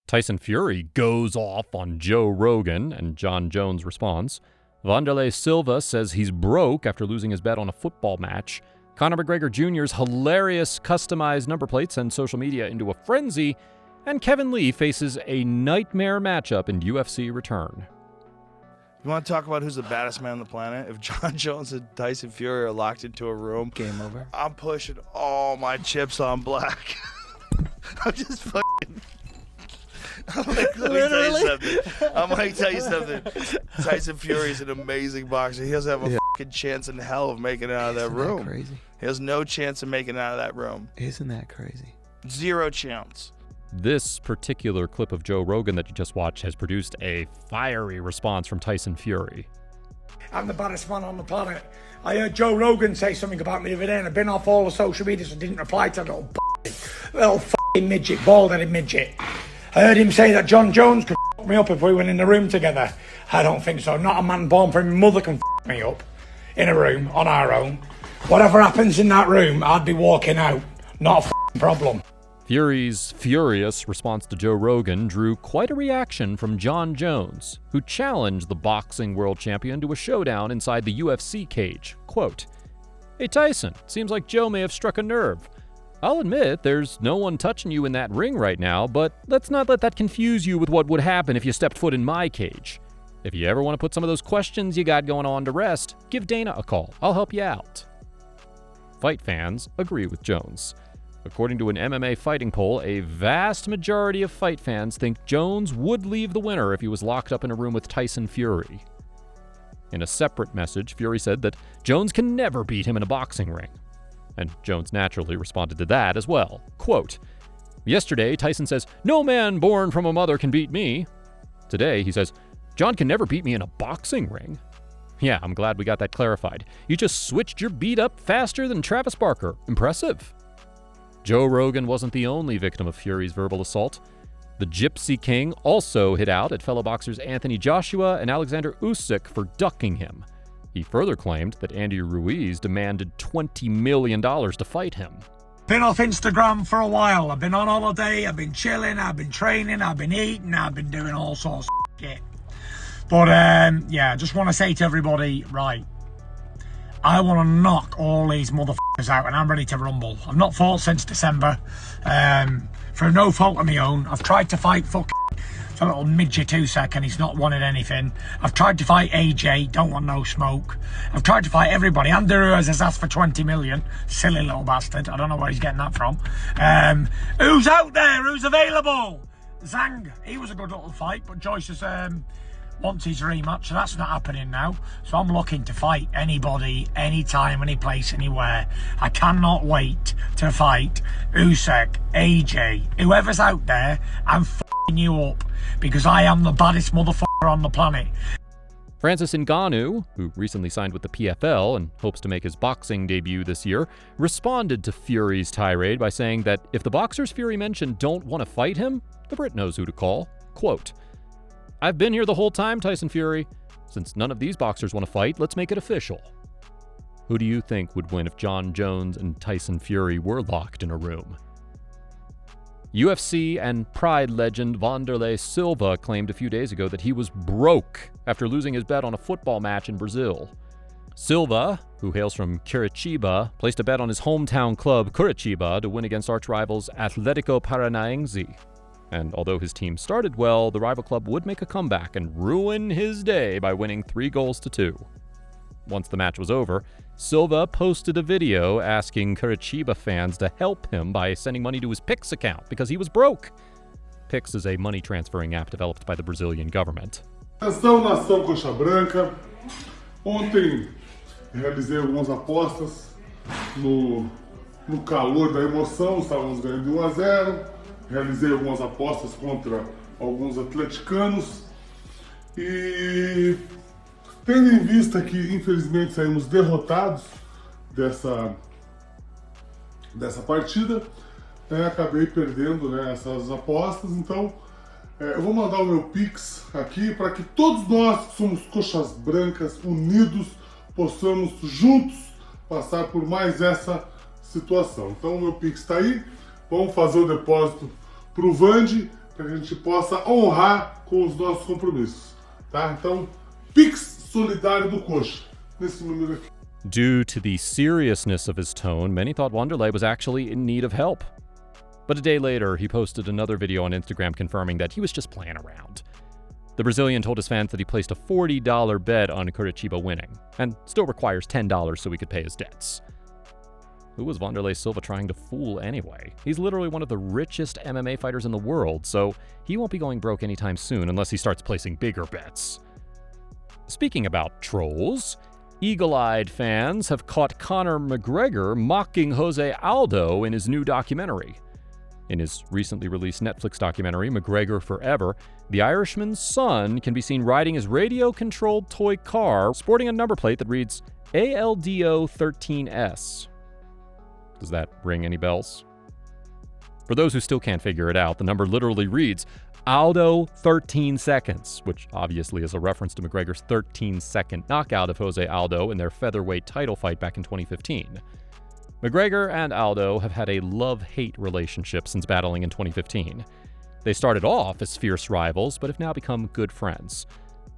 Tyson Fury goes off on Joe Rogan, and Jon Jones responds. Wanderlei Silva says he's broke after losing his bet on a football match. Conor McGregor Jr.'s hilarious customized number plate sends social media into a frenzy, and Kevin Lee faces a nightmare matchup in UFC Return. You want to talk about who's the baddest man on the planet? If Jon Jones and Tyson Fury are locked into a room, game over. I'm pushing all my chips on black. I'm just fucking... I'm like, I might tell you something. Tyson Fury is an amazing boxer. He doesn't have a fucking chance in hell of making it out of that room. That crazy? He has no chance of making it out of that room. Isn't that crazy? Zero chance. This particular clip of Joe Rogan that you just watched has produced a fiery response from Tyson Fury. I'm the baddest man on the planet. I heard Joe Rogan say something about me the other day, and I've been off all the social media, so I didn't reply to that little fucking midget, bald-headed midget. I heard him say that Jon Jones could f*** me up if we went in the room together. I don't think so. Not a man born from his mother can f*** me up in a room on our own. Whatever happens in that room, I'd be walking out. Not a f***ing problem. Fury's furious response to Joe Rogan drew quite a reaction from Jon Jones, who challenged the boxing world champion to a showdown inside the UFC cage. Quote, "Hey Tyson, seems like Joe may have struck a nerve. I'll admit there's no one touching you in that ring right now, but let's not let that confuse you with what would happen if you stepped foot in my cage. If you ever want to put some of those questions you got going on to rest, give Dana a call. I'll help you out." Fight fans agree with Jones. According to an MMA fighting poll, a vast majority of fight fans think Jones would leave the winner if he was locked up in a room with Tyson Fury. In a separate message, Fury said that Jones can never beat him in a boxing ring. And Jones naturally responded to that as well. Quote, "Yesterday, Tyson says, 'No man born from a mother can beat me.' Today, he says, 'Jon can never beat me in a boxing ring.' Yeah, I'm glad we got that clarified. You just switched your beat up faster than Travis Barker. Impressive." Joe Rogan wasn't the only victim of Fury's verbal assault. The Gypsy King also hit out at fellow boxers Anthony Joshua and Alexander Usyk for ducking him. He further claimed that Andy Ruiz demanded $20 million to fight him. Been off Instagram for a while. I've been on holiday, I've been chilling, I've been training, I've been eating, I've been doing all sorts of shit. But yeah, I just want to say to everybody, right, I want to knock all these motherfuckers out and I'm ready to rumble. I've not fought since December, for no fault of my own. I've tried to fight a little midget Usyk and he's not wanted anything. I've tried to fight AJ, don't want no smoke. I've tried to fight everybody. Andy Ruiz has asked for 20 million. Silly little bastard. I don't know where he's getting that from. Who's out there? Who's available? Zhang, he was a good little fight, but Joyce has wants his rematch, so that's not happening now. So I'm looking to fight anybody, anytime, any place, anywhere. I cannot wait to fight Usyk, AJ, whoever's out there. I'm f***ing you up because I am the baddest motherfucker on the planet. Francis Ngannou, who recently signed with the PFL and hopes to make his boxing debut this year, responded to Fury's tirade by saying that if the boxers Fury mentioned don't want to fight him, the Brit knows who to call. Quote, "I've been here the whole time, Tyson Fury. Since none of these boxers want to fight, let's make it official." Who do you think would win if Jon Jones and Tyson Fury were locked in a room? UFC and Pride legend Wanderlei Silva claimed a few days ago that he was broke after losing his bet on a football match in Brazil. Silva, who hails from Curitiba, placed a bet on his hometown club Curitiba to win against arch-rivals Atlético Paranaense. And although his team started well, the rival club would make a comeback and ruin his day by winning 3-2. Once the match was over, Silva posted a video asking Curitiba fans to help him by sending money to his Pix account because he was broke. Pix is a money transferring app developed by the Brazilian government. Atenção, nação coxa branca. Ontem realizei algumas apostas no calor da emoção, estávamos ganhando de 1-0. Realizei algumas apostas contra alguns atleticanos e, tendo em vista que infelizmente saímos derrotados dessa partida, acabei perdendo essas apostas. Então eu vou mandar o meu Pix aqui para que todos nós que somos coxas brancas unidos possamos juntos passar por mais essa situação. Então o meu Pix está aí. Vamos fazer o depósito pro Vande, para que a gente possa honrar com os nossos compromissos, tá? Então, Pix solidário do Coxa, nesse número aqui. Due to the seriousness of his tone, many thought Wanderlei was actually in need of help. But a day later, he posted another video on Instagram confirming that he was just playing around. The Brazilian told his fans that he placed a $40 bet on Curitiba winning, and still requires $10 so he could pay his debts. Who was Wanderlei Silva trying to fool anyway? He's literally one of the richest MMA fighters in the world, so he won't be going broke anytime soon unless he starts placing bigger bets. Speaking about trolls, eagle-eyed fans have caught Conor McGregor mocking Jose Aldo in his new documentary. In his recently released Netflix documentary, McGregor Forever, the Irishman's son can be seen riding his radio-controlled toy car, sporting a number plate that reads ALDO 13S. Does that ring any bells? For those who still can't figure it out, the number literally reads Aldo 13 seconds, which obviously is a reference to McGregor's 13-second knockout of Jose Aldo in their featherweight title fight back in 2015. McGregor and Aldo have had a love-hate relationship since battling in 2015. They started off as fierce rivals, but have now become good friends,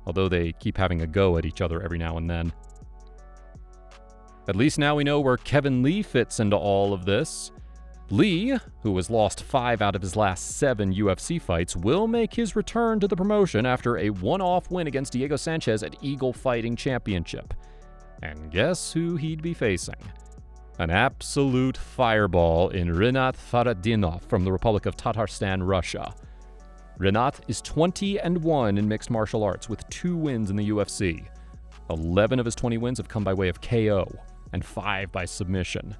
although they keep having a go at each other every now and then. At least now we know where Kevin Lee fits into all of this. Lee, who has lost 5 out of his last 7 UFC fights, will make his return to the promotion after a one-off win against Diego Sanchez at Eagle Fighting Championship. And guess who he'd be facing? An absolute fireball in Rinat Faradinov from the Republic of Tatarstan, Russia. Rinat is 20-1 in mixed martial arts with 2 wins in the UFC. 11 of his 20 wins have come by way of KO, and 5 by submission.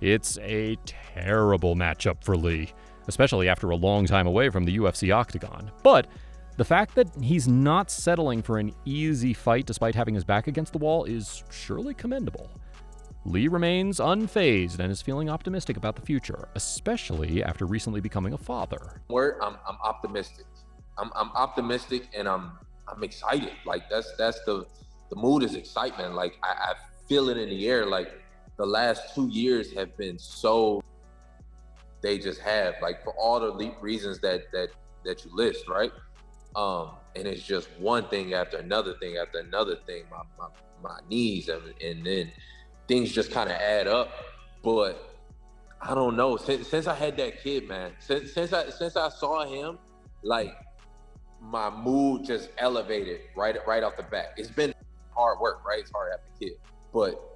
It's a terrible matchup for Lee, especially after a long time away from the UFC octagon. But the fact that he's not settling for an easy fight despite having his back against the wall is surely commendable. Lee remains unfazed and is feeling optimistic about the future, especially after recently becoming a father. I'm optimistic. I'm optimistic and I'm excited. Like that's the mood is excitement. Like I feel it in the air. Like the last 2 years have been so, they just have, like, for all the reasons that you list, right? And it's just one thing after another thing after another thing. My knees and then things just kind of add up. But I don't know. Since I had that kid, man, since I saw him, like my mood just elevated right off the bat. It's been hard work, right? It's hard to have a kid, but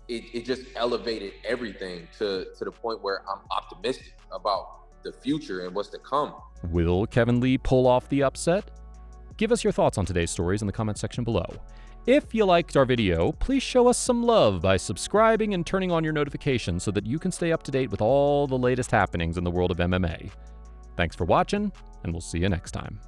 it just elevated everything to the point where I'm optimistic about the future and what's to come. Will Kevin Lee pull off the upset? Give us your thoughts on today's stories in the comment section below. If you liked our video, please show us some love by subscribing and turning on your notifications so that you can stay up to date with all the latest happenings in the world of MMA. Thanks for watching, and we'll see you next time.